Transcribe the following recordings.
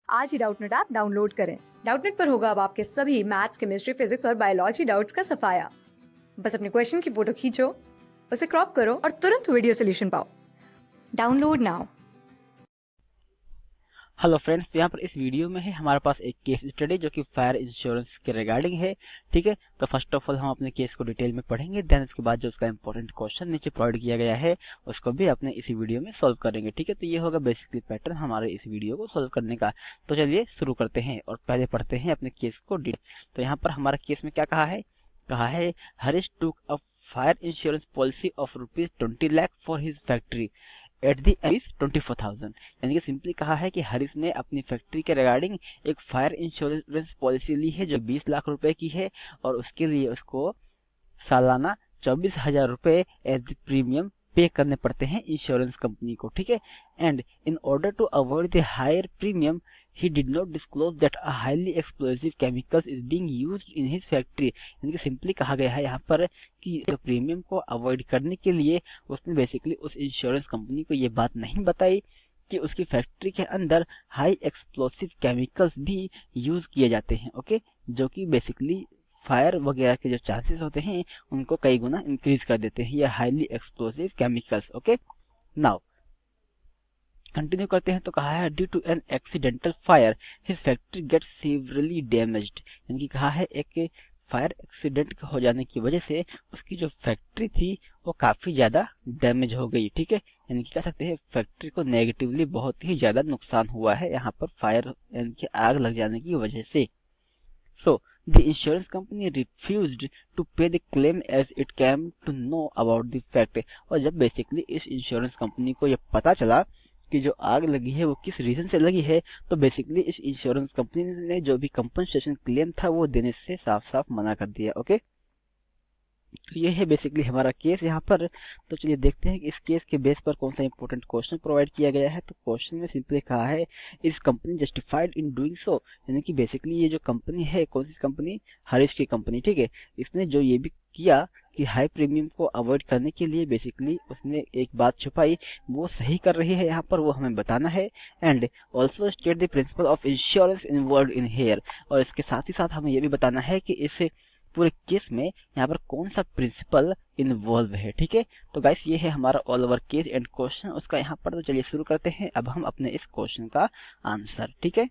आज ही Doubtnut app download करें। Doubtnut पर होगा अब आपके सभी मैथ्स, केमिस्ट्री, फिजिक्स और बायोलॉजी डाउट्स का सफाया। बस अपने क्वेश्चन की फोटो खींचो, उसे क्रॉप करो और तुरंत वीडियो सोल्यूशन पाओ। Download now. हेलो फ्रेंड्स, यहाँ पर इस वीडियो में है हमारे पास एक केस स्टडी जो कि फायर इंश्योरेंस के रिगार्डिंग है। ठीक है, तो फर्स्ट ऑफ ऑल हम अपने केस को डिटेल में पढ़ेंगे, देन उसके बाद जो उसका इंपॉर्टेंट क्वेश्चन नीचे प्रोवाइड किया गया है उसको भी अपने इसी वीडियो में सॉल्व करेंगे। ठीक है, तो ये होगा बेसिकली पैटर्न हमारे इस वीडियो को सॉल्व करने का। तो चलिए शुरू करते हैं और पहले पढ़ते हैं अपने केस को डिटेल। तो यहाँ पर हमारा केस में क्या कहा है Harish took a fire insurance policy of ₹20 lakh for his factory at the age 24,000। यानी कि सिंपली कहा है कि हरीश ने अपनी फैक्ट्री के रिगार्डिंग एक फायर इंश्योरेंस पॉलिसी ली है जो 20 लाख रुपए की है और उसके लिए उसको सालाना 24,000 रुपए एज प्रीमियम पे करने पड़ते हैं इंश्योरेंस कंपनी को। ठीक है, and in order to avoid the higher premium he did not disclose that a highly explosive chemicals is being used in his factory। यानी कि सिंपली कहा गया है यहाँ पर कि प्रीमियम को अवॉइड करने के लिए उसने बेसिकली उस इंश्योरेंस कंपनी को ये बात नहीं बताई कि उसकी फैक्ट्री के अंदर हाई एक्सप्लोसिव केमिकल्स भी यूज किए जाते हैं। ओके, जो कि बेसिकली फायर वगैरह के जो चांसेस होते हैं उनको कई गुना इंक्रीज कर देते हैं ये highly explosive chemicals. Okay, now continue करते हैं। तो कहा है due to an accidental fire his factory get severely damaged. यानी कि कहा है एक फायर एक्सीडेंट हो जाने की वजह से उसकी जो फैक्ट्री थी वो काफी ज्यादा डैमेज हो गई। ठीक है, यानी कि कह सकते हैं फैक्ट्री को नेगेटिवली बहुत ही ज्यादा नुकसान हुआ है यहाँ पर फायर यानी कि आग लग जाने की वजह से। सो the insurance company refused to pay the claim as it came to know about the fact। और जब बेसिकली इस इंश्योरेंस कंपनी को ये पता चला कि जो आग लगी है वो किस रीजन से लगी है तो बेसिकली इस इंश्योरेंस कंपनी ने जो भी कंपनसेशन क्लेम था वो देने से साफ साफ मना कर दिया। ओके, तो ये है बेसिकली हमारा केस यहाँ पर। तो चलिए देखते हैं कि इस केस के बेस पर कौन सा इंपॉर्टेंट क्वेश्चन प्रोवाइड किया गया है। तो क्वेश्चन में सिंपली कहा है इस company justified in doing so. यानी कि बेसिकली ये जो कंपनी है, कौन सी कंपनी, हरीश की कंपनी। ठीक है, इसने जो ये भी किया कि हाई प्रीमियम को अवॉइड करने के लिए बेसिकली उसने एक बात छुपाई, वो सही कर रही है यहाँ पर, वो हमें बताना है। And also state the principle of insurance involve in here. और इसके साथ ही साथ हमें ये भी बताना है कि इस पूरे केस में यहाँ पर कौन सा प्रिंसिपल इन्वॉल्व है। ठीक है, तो गाइस ये है हमारा all over case and question उसका यहाँ पर। तो चलिए शुरू करते हैं अब हम अपने इस क्वेश्चन का आंसर। ठीक है,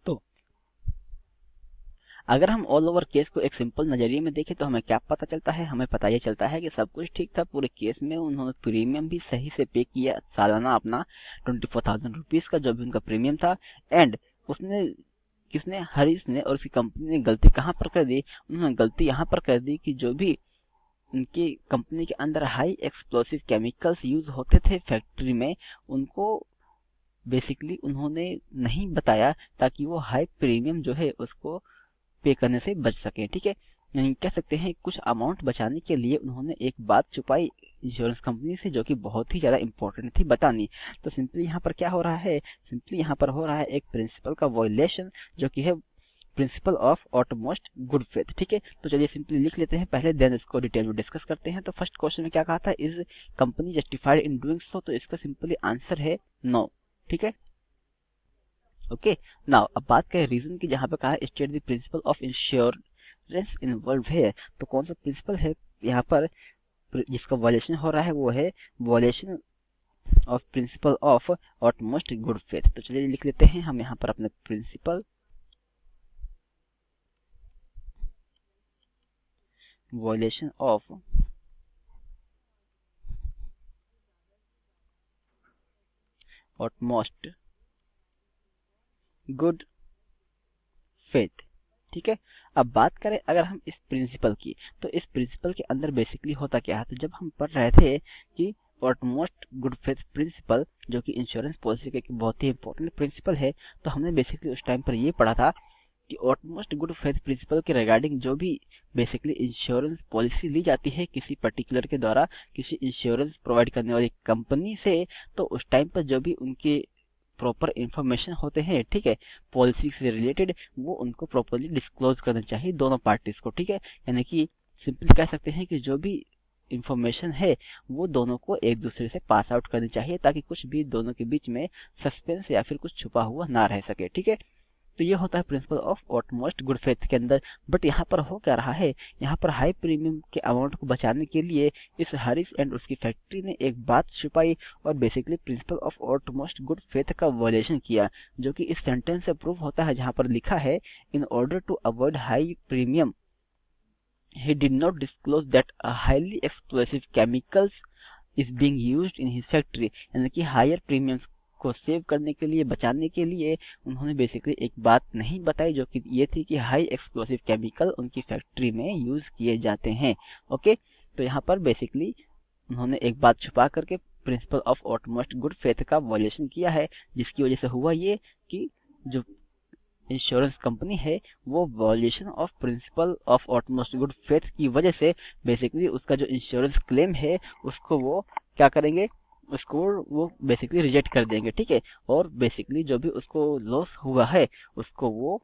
तो अगर हम ऑल ओवर केस को एक सिंपल नजरिए में देखें तो हमें क्या पता चलता है, हमें पता ये चलता है कि सब कुछ ठीक था पूरे केस में। उन्होंने प्रीमियम भी सही से पे किया, सालाना अपना 24,000 रुपीज का जो भी उनका प्रीमियम था। एंड उसने किसने, हरीश ने और उसकी कंपनी ने गलती कहाँ पर कर दी, उन्होंने गलती यहाँ पर कर दी कि जो भी उनकी कंपनी के अंदर हाई एक्सप्लोसिव केमिकल्स यूज होते थे फैक्ट्री में उनको बेसिकली उन्होंने नहीं बताया ताकि वो हाई प्रीमियम जो है उसको पे करने से बच सके। ठीक है, यानी कह सकते हैं कुछ अमाउंट बचाने के लिए उन्होंने एक बात छुपाई इंश्योरेंस कंपनी से जो कि बहुत ही ज्यादा इंपॉर्टेंट थी बतानी। तो सिंपली यहाँ पर क्या हो रहा है, सिंपली यहाँ पर हो रहा है एक प्रिंसिपल का वायलेशन जो कि है principal of utmost good faith. ठीक है, तो चलिए सिंपली लिख लेते हैं पहले, देन इसको डिटेल में डिस्कस करते हैं। तो फर्स्ट क्वेश्चन में क्या कहा था, is company justified in doing so. तो इसका सिंपली आंसर है नो। ठीक है, ओके, नाउ अब बात करें रीजन की, जहां पे कहा है state the principle of insurance involve है। तो कौन सा प्रिंसिपल है यहाँ पर जिसका वायलेशन हो रहा है, वो है violation of principle of utmost good faith. तो चलिए लिख लेते हैं हम यहाँ पर अपने principle violation of utmost good faith. ठीक है, अब बात करें अगर हम इस प्रिंसिपल की, तो इस प्रिंसिपल के अंदर बेसिकली होता क्या है, तो जब हम पढ़ रहे थे कि ऑटमोस्ट गुड फेथ प्रिंसिपल जो कि इंश्योरेंस पॉलिसी का एक बहुत ही इंपॉर्टेंट प्रिंसिपल है, तो हमने बेसिकली उस टाइम पर ये पढ़ा था कि ऑटमोस्ट गुड फेथ प्रिंसिपल के रिगार्डिंग जो भी बेसिकली इंश्योरेंस पॉलिसी ली जाती है किसी पर्टिकुलर के द्वारा किसी इंश्योरेंस प्रोवाइड करने वाली कंपनी से, तो उस टाइम पर जो भी उनके प्रॉपर इंफॉर्मेशन होते हैं, ठीक है, पॉलिसी से रिलेटेड, वो उनको प्रॉपरली डिस्क्लोज करना चाहिए दोनों पार्टीज को। ठीक है, यानी कि सिंपली कह सकते हैं कि जो भी इंफॉर्मेशन है वो दोनों को एक दूसरे से पास आउट करनी चाहिए, ताकि कुछ भी दोनों के बीच में सस्पेंस या फिर कुछ छुपा हुआ ना रह सके। ठीक है, तो ये होता है principal of utmost good faith के अंदर। बट यहाँ पर हो क्या रहा है, यहाँ पर हाई प्रीमियम के अमाउंट को बचाने के लिए इस हरीश एंड उसकी फैक्ट्री ने एक बात छुपाई और basically principle of utmost good faith का वायलेशन किया, जो कि इस सेंटेंस से प्रूव होता है, जहाँ पर लिखा है in order to avoid high premium he did not disclose that a highly explosive chemicals is being used in his factory। यानी कि हायर प्रीमियम्स को सेव करने के लिए, बचाने के लिए उन्होंने बेसिकली एक बात नहीं बताई, जो कि ये थी कि हाई एक्सप्लोसिव केमिकल उनकी फैक्ट्री में यूज किए जाते हैं। ओके, तो यहाँ पर बेसिकली उन्होंने एक बात छुपा करके principal of utmost good faith का वायलेशन किया है, जिसकी वजह से हुआ ये कि जो इंश्योरेंस कंपनी है वो violation of principle of utmost good faith की वजह से बेसिकली उसका जो इंश्योरेंस क्लेम है उसको वो क्या करेंगे, उसको वो बेसिकली रिजेक्ट कर देंगे। ठीक है, और बेसिकली जो भी उसको लॉस हुआ है उसको वो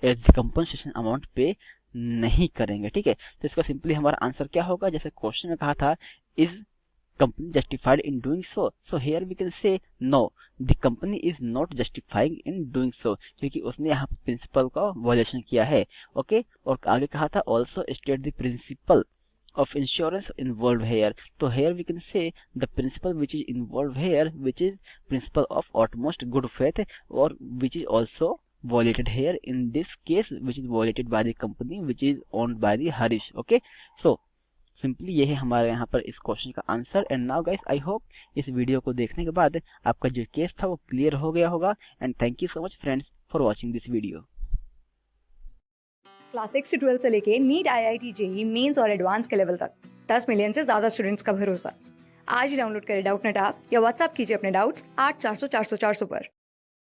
एज कंपनसेशन अमाउंट पे नहीं करेंगे। ठीक है, तो इसका सिंपली हमारा आंसर क्या होगा, जैसे क्वेश्चन में कहा था is company justified in doing so, so here we can say no, the company is not justifying in doing so, क्योंकि उसने यहाँ प्रिंसिपल का वायलेशन किया है। ओके, और आगे कहा था also state the principle of insurance involved here, तो here we can say the principle which is involved here which is principle of utmost good faith or which is also violated here in this case, which is violated by the company which is owned by the Harish। okay, so simply ये है हमारे यहाँ पर इस question का answer. And now guys, I hope इस video को देखने के बाद आपका जो केस था वो क्लियर हो गया होगा। And thank you so much friends for watching this video. Class 6 से 12 से लेके नीट, IIT, JEE मेंस और एडवांस के लेवल तक 10 मिलियन से ज्यादा स्टूडेंट्स का भरोसा। आज ही डाउनलोड करें डाउटनेट ऐप या व्हाट्सएप कीजिए अपने डाउट्स 8400 400 400 पर।